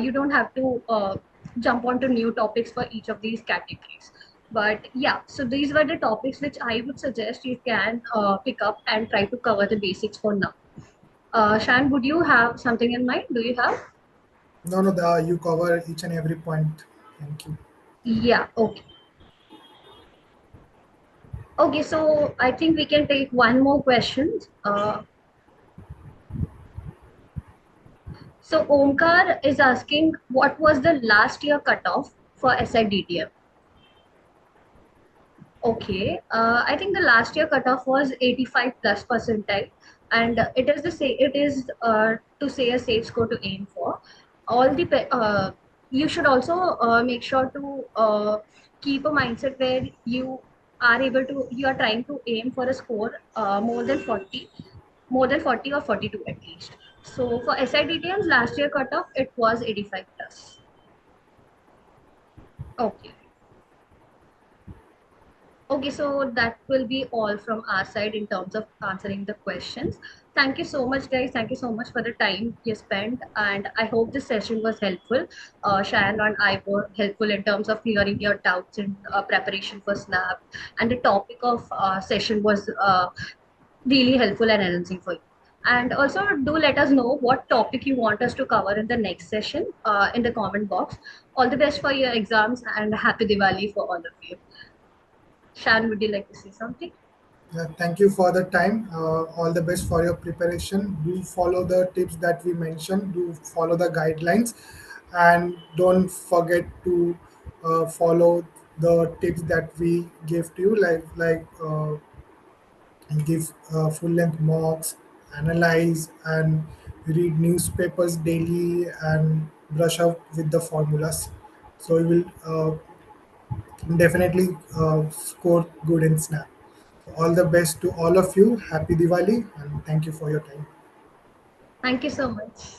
You don't have to jump onto new topics for each of these categories. But yeah, so these were the topics which I would suggest you can pick up and try to cover the basics for now. Shan, would you have something in mind? Do you have? No, no, you cover each and every point. Thank you. Yeah, okay. Okay, so I think we can take one more question. So Omkar is asking, what was the last year cutoff for SIDTM? Okay, I think the last year cutoff was 85 plus percentile, and it is the say it is to say a safe score to aim for. All the you should also make sure to keep a mindset where you are trying to aim for a score more than 40 or 42 at least. So for SIDTM's last year cutoff, it was 85 plus. Okay. Okay, so that will be all from our side in terms of answering the questions. Thank you so much, guys. Thank you so much for the time you spent, and I hope this session was helpful. Sharon and I were helpful in terms of clearing your doubts in preparation for SNAP, and the topic of session was really helpful and enhancing for you. And also, do let us know what topic you want us to cover in the next session in the comment box. All the best for your exams, and happy Diwali for all of you. Shan, would you like to say something? Yeah, thank you for the time. All the best for your preparation. Do follow the tips that we mentioned. Do follow the guidelines, and don't forget to follow the tips that we gave to you, like give full length mocks, analyze and read newspapers daily, and brush up with the formulas. So you will definitely score good in Snap. All the best to all of you. Happy Diwali and thank you for your time. Thank you so much.